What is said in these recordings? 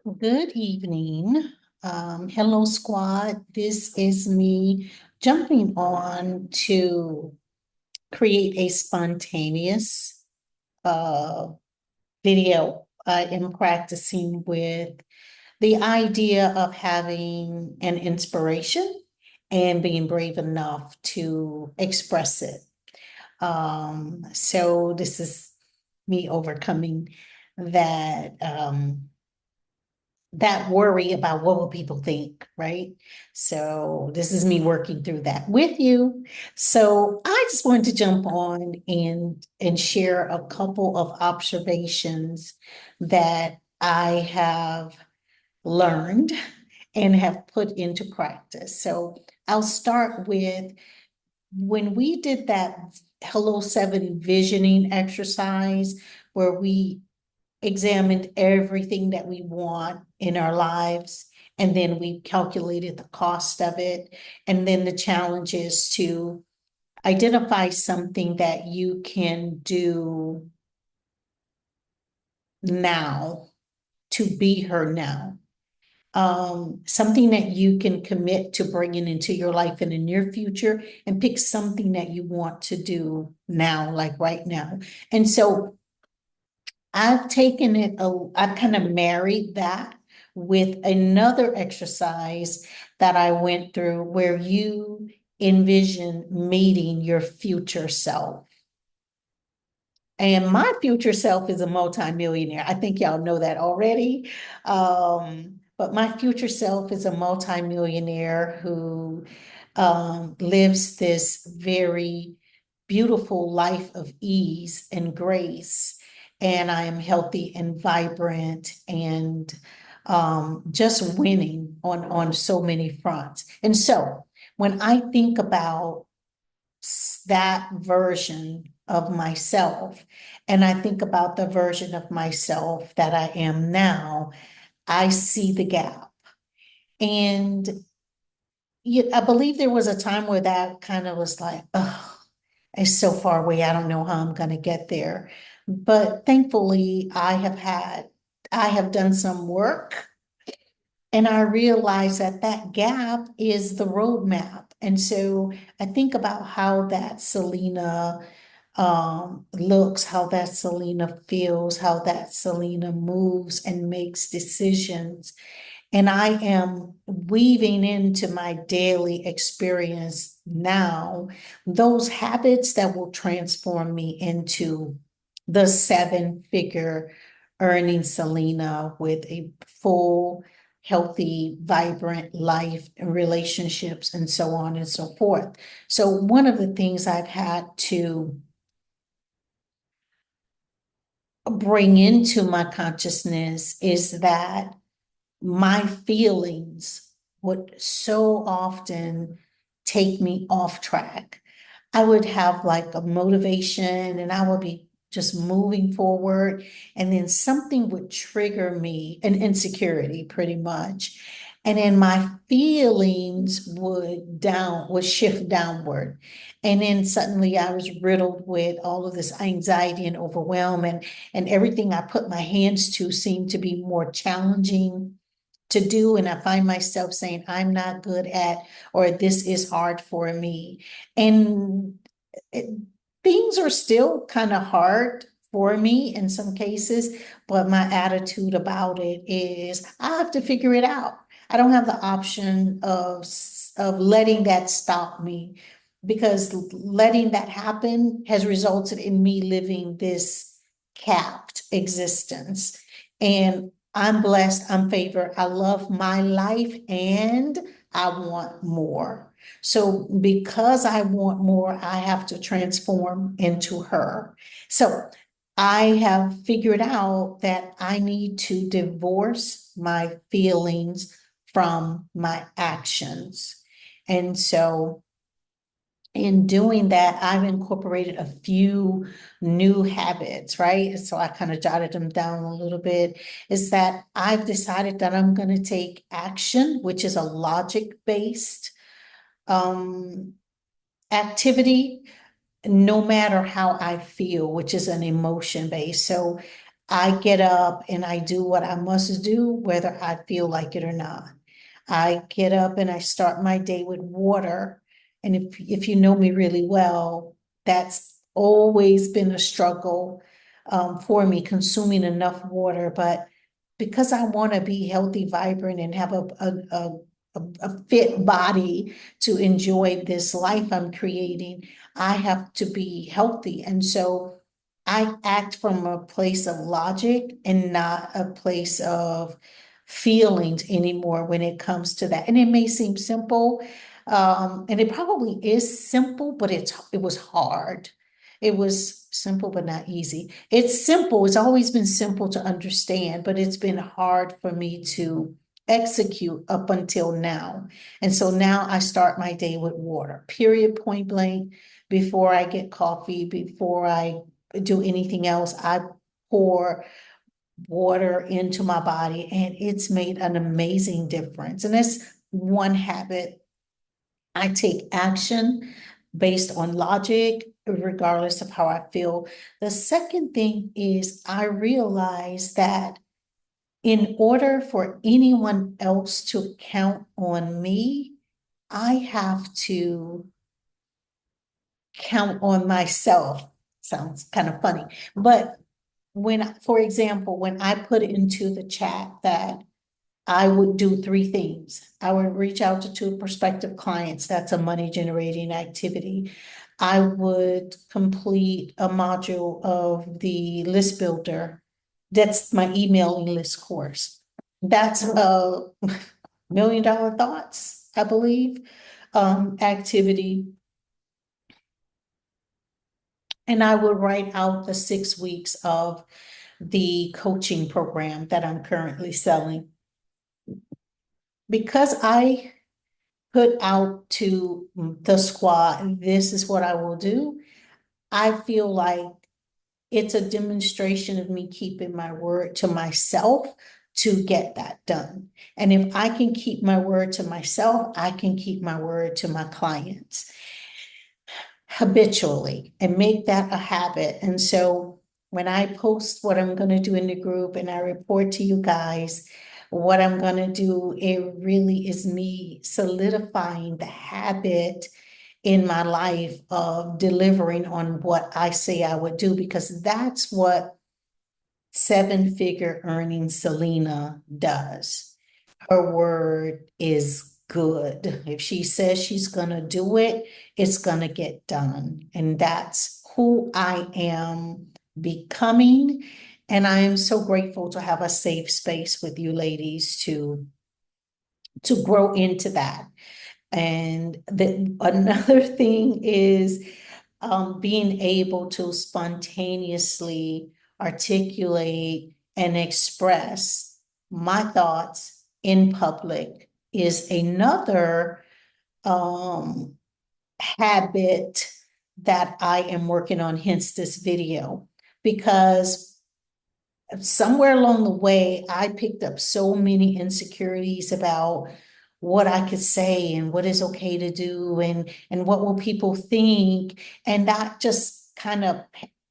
Good evening. Hello, squad. This is me jumping on to create a spontaneous uh, video. I am practicing with the idea of having an inspiration and being brave enough to express it. So this is me overcoming that. That worry about what will people think, right? So this is me working through that with you. So I just wanted to jump on and share a couple of observations that I have learned and have put into practice. So I'll start with when we did that Hello Seven visioning exercise where we examined everything that we want in our lives, and then we calculated the cost of it. And then the challenge is to identify something that you can do now to be her now. Something that you can commit to bringing into your life in the near future, and pick something that you want to do now, like right now. And so I've kind of married that with another exercise that I went through where you envision meeting your future self. And my future self is a multimillionaire. I think y'all know that already. But my future self is a multimillionaire who lives this very beautiful life of ease and grace. And I am healthy and vibrant and just winning on so many fronts. And so when I think about that version of myself, and I think about the version of myself that I am now, I see the gap. And I believe there was a time where that kind of was like, oh, it's so far away. I don't know how I'm going to get there. But thankfully, I have done some work, and I realize that that gap is the roadmap. And so I think about how that Selena looks, how that Selena feels, how that Selena moves and makes decisions. And I am weaving into my daily experience now those habits that will transform me into the seven-figure earning Selena with a full, healthy, vibrant life and relationships and so on and so forth. So one of the things I've had to bring into my consciousness is that my feelings would so often take me off track. I would have like a motivation and I would be just moving forward, and then something would trigger me, an insecurity pretty much. And then my feelings would shift downward. And then suddenly I was riddled with all of this anxiety and overwhelm, and everything I put my hands to seemed to be more challenging to do. And I find myself saying, I'm not good at, or this is hard for me. And it, things are still kind of hard for me in some cases, but my attitude about it is I have to figure it out. I don't have the option of letting that stop me, because letting that happen has resulted in me living this capped existence. And I'm blessed, I'm favored, I love my life, and I want more. So because I want more, I have to transform into her. So I have figured out that I need to divorce my feelings from my actions. And so in doing that, I've incorporated a few new habits, right? So I kind of jotted them down a little bit. Is that I've decided that I'm going to take action, which is a logic-based um, activity, no matter how I feel, which is an emotion based. So I get up and I do what I must do, whether I feel like it or not. I get up and I start my day with water. And if you know me really well, that's always been a struggle for me, consuming enough water. But because I want to be healthy, vibrant, and have a fit body to enjoy this life I'm creating, I have to be healthy. And so I act from a place of logic and not a place of feelings anymore when it comes to that. And it may seem simple, and it probably is simple, but it was hard. It was simple but not easy. It's simple. It's always been simple to understand, but it's been hard for me to execute up until now. And so now I start my day with water, period, point blank. Before I get coffee, before I do anything else, I pour water into my body, and it's made an amazing difference. And that's one habit. I take action based on logic, regardless of how I feel. The second thing is I realize that in order for anyone else to count on me, I have to count on myself. Sounds kind of funny, but for example, when I put into the chat that I would do three things. I would reach out to two prospective clients. That's a money generating activity. I would complete a module of the list builder. That's my emailing list course. That's a $1 million thoughts, I believe, activity. And I would write out the 6 weeks of the coaching program that I'm currently selling. Because I put out to the squad, this is what I will do, I feel like it's a demonstration of me keeping my word to myself to get that done. And if I can keep my word to myself, I can keep my word to my clients habitually and make that a habit. And so when I post what I'm going to do in the group and I report to you guys what I'm going to do, it really is me solidifying the habit in my life of delivering on what I say I would do, because that's what seven-figure earning Selena does. Her word is good. If she says she's gonna do it, it's gonna get done. And that's who I am becoming. And I am so grateful to have a safe space with you ladies to grow into that. And another thing is being able to spontaneously articulate and express my thoughts in public is another habit that I am working on, hence this video, because somewhere along the way, I picked up so many insecurities about what I could say and what is okay to do and what will people think. And that just kind of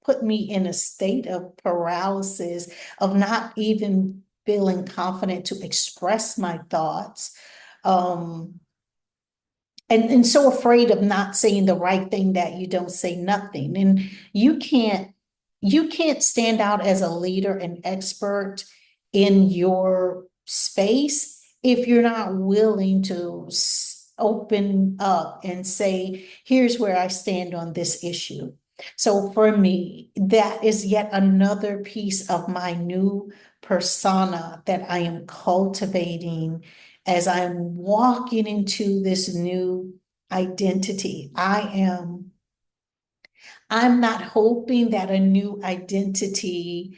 put me in a state of paralysis of not even feeling confident to express my thoughts. Um, and so afraid of not saying the right thing that you don't say nothing. And you can't stand out as a leader and expert in your space if you're not willing to open up and say, here's where I stand on this issue. So for me, that is yet another piece of my new persona that I am cultivating as I'm walking into this new identity. I'm not hoping that a new identity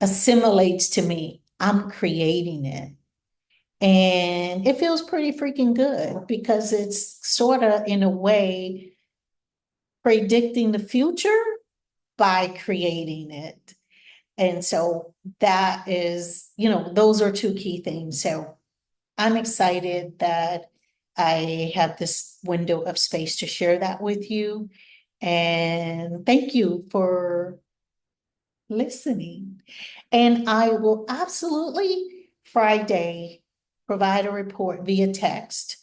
assimilates to me. I'm creating it. And it feels pretty freaking good because it's sort of, in a way, predicting the future by creating it. And so that is, those are two key things. So I'm excited that I have this window of space to share that with you. And thank you for listening. And I will absolutely Friday provide a report via text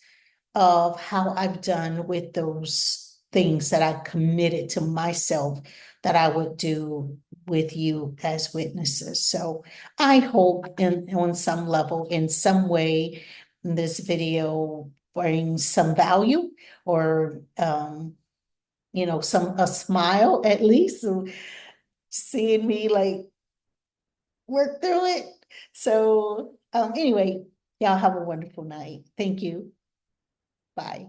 of how I've done with those things that I committed to myself that I would do with you as witnesses. So I hope on some level, in some way, this video brings some value or some a smile at least, so seeing me like work through it. So anyway, y'all have a wonderful night. Thank you. Bye.